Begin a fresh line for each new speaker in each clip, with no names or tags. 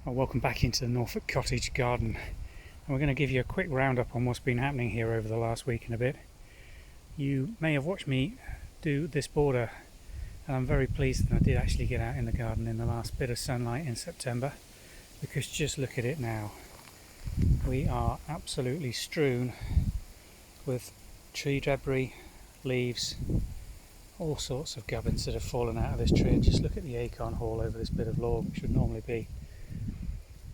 Well, welcome back into the Norfolk cottage garden, and we're going to give you a quick roundup on what's been happening here over the last week and a bit. You may have watched me do this border, and I'm very pleased that I did actually get out in the garden in the last bit of sunlight in September, because just look at it now. We are absolutely strewn with tree debris, leaves, all sorts of gubbins that have fallen out of this tree. And just look at the acorn haul over this bit of lawn, which would normally be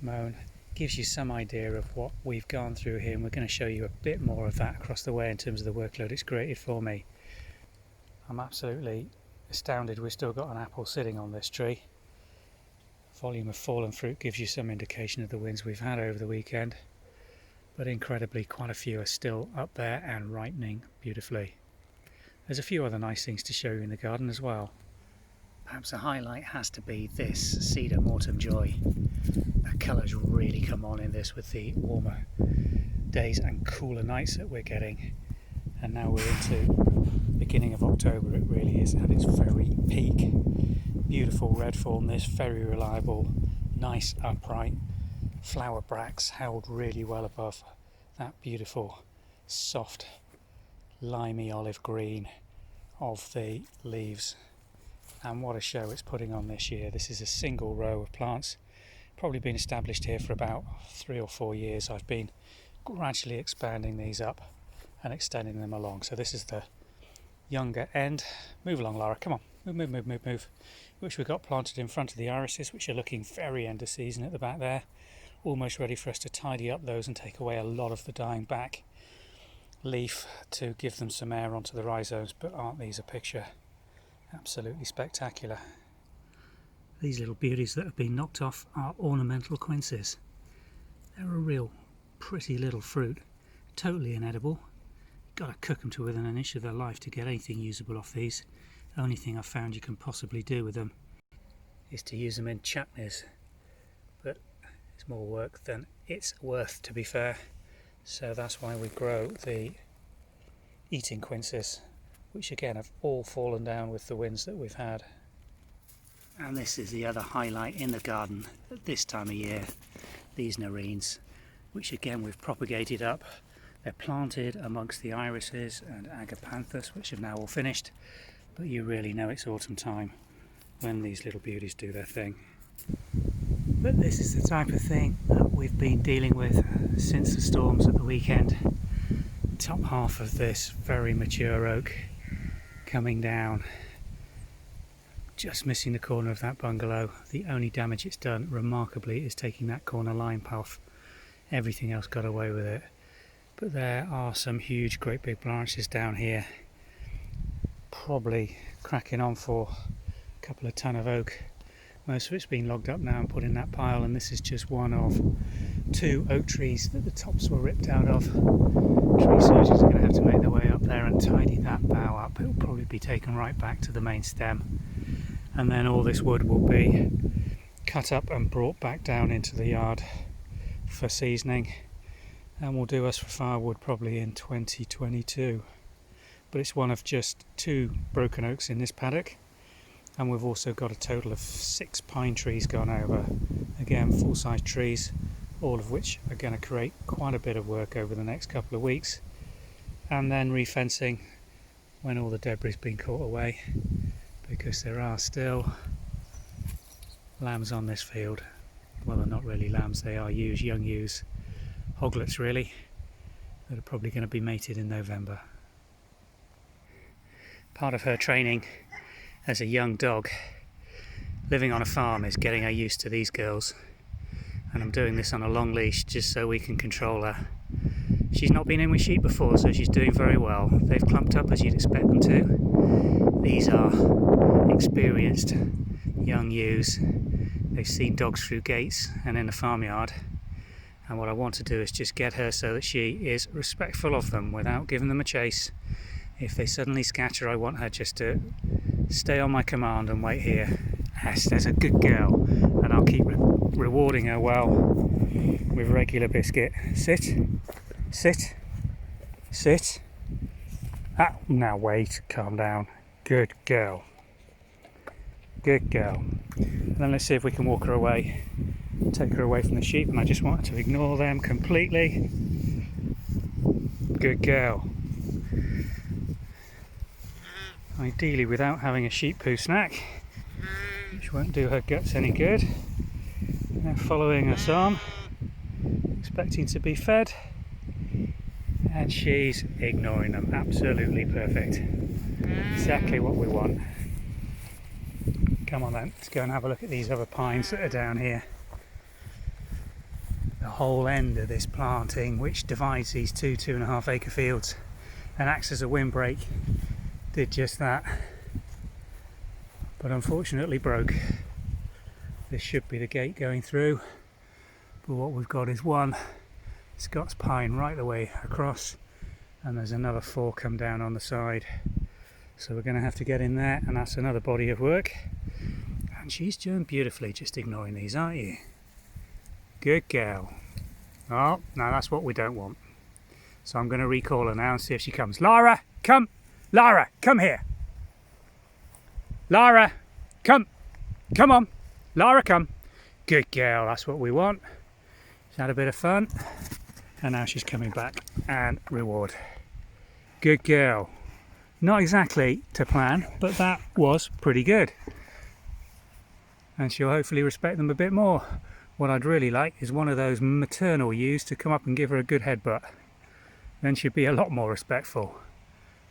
mown. Gives you some idea of what we've gone through here, and we're going to show you a bit more of that across the way in terms of the workload it's created for me. I'm absolutely astounded we've still got an apple sitting on this tree. Volume of fallen fruit gives you some indication of the winds we've had over the weekend, but incredibly quite a few are still up there and ripening beautifully. There's a few other nice things to show you in the garden as well. Perhaps a highlight has to be this sedum autumn joy. The colours really come on in this with the warmer days and cooler nights that we're getting. And now we're into beginning of October. It really is at its very peak. Beautiful red form, this very reliable, nice upright flower bracts held really well above that beautiful soft limey olive green of the leaves. And what a show it's putting on this year. This is a single row of plants, probably been established here for about 3 or 4 years. I've been gradually expanding these up and extending them along. So this is the younger end. Move along, Lara, come on, move. Which we've got planted in front of the irises, which are looking very end of season at the back there, almost ready for us to tidy up those and take away a lot of the dying back leaf to give them some air onto the rhizomes. But aren't these a picture? Absolutely spectacular. These little beauties that have been knocked off are ornamental quinces. They're a real pretty little fruit, totally inedible. You've got to cook them to within an inch of their life to get anything usable off these. The only thing I've found you can possibly do with them is to use them in chutneys, but it's more work than it's worth, to be fair. So that's why we grow the eating quinces, which again have all fallen down with the winds that we've had. And this is the other highlight in the garden at this time of year, these Nerines, which again we've propagated up. They're planted amongst the irises and agapanthus, which have now all finished, but you really know it's autumn time when these little beauties do their thing. But this is the type of thing that we've been dealing with since the storms at the weekend. Top half of this very mature oak coming down, just missing the corner of that bungalow. The only damage it's done, remarkably, is taking that corner line off. Everything else got away with it. But there are some huge, great big branches down here, probably cracking on for a couple of ton of oak. Most of it's been logged up now and put in that pile, and this is just one of 2 oak trees that the tops were ripped out of. Tree surgeons are going to have to make their way up there and tidy that bough up. It will probably be taken right back to the main stem, and then all this wood will be cut up and brought back down into the yard for seasoning, and will do us for firewood probably in 2022. But it's one of just 2 broken oaks in this paddock, and we've also got a total of 6 pine trees gone over. Again, full-size trees, all of which are going to create quite a bit of work over the next couple of weeks, and then refencing when all the debris has been caught away, because there are still lambs on this field. Well, they're not really lambs, they are ewes, young ewes, hoglets really, that are probably going to be mated in November. Part of her training as a young dog living on a farm is getting her used to these girls, and I'm doing this on a long leash just so we can control her. She's not been in with sheep before, so she's doing very well. They've clumped up as you'd expect them to. These are experienced young ewes. They've seen dogs through gates and in the farmyard, and what I want to do is just get her so that she is respectful of them without giving them a chase. If they suddenly scatter, I want her just to stay on my command and wait here. Yes, there's a good girl, and I'll keep rewarding her well with regular biscuit. Sit. Now wait, calm down. Good girl. And then let's see if we can walk her away take her away from the sheep, and I just want her to ignore them completely. Good girl. Ideally without having a sheep poo snack, which won't do her guts any good. Now following us on, expecting to be fed, and she's ignoring them. Absolutely perfect. Exactly what we want. Come on then, let's go and have a look at these other pines that are down here. The whole end of this planting, which divides these 2.5 acre fields and acts as a windbreak, did just that, but unfortunately broke. This should be the gate going through, but what we've got is one Scots pine right the way across, and there's another 4 come down on the side, so we're going to have to get in there, and that's another body of work. And she's doing beautifully, just ignoring these, aren't you? Good girl. Oh, no, that's what we don't want. So I'm going to recall her now and see if she comes. Lara, come! Lara, come here! Lara, come! Come on! Lara, come! Good girl, that's what we want. She's had a bit of fun, and now she's coming back and reward. Good girl. Not exactly to plan, but that was pretty good. And she'll hopefully respect them a bit more. What I'd really like is one of those maternal ewes to come up and give her a good headbutt. Then she'd be a lot more respectful.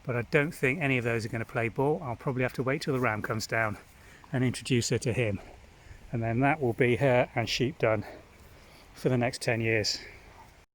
But I don't think any of those are going to play ball. I'll probably have to wait till the ram comes down and introduce her to him. And then that will be her and sheep done for the next 10 years.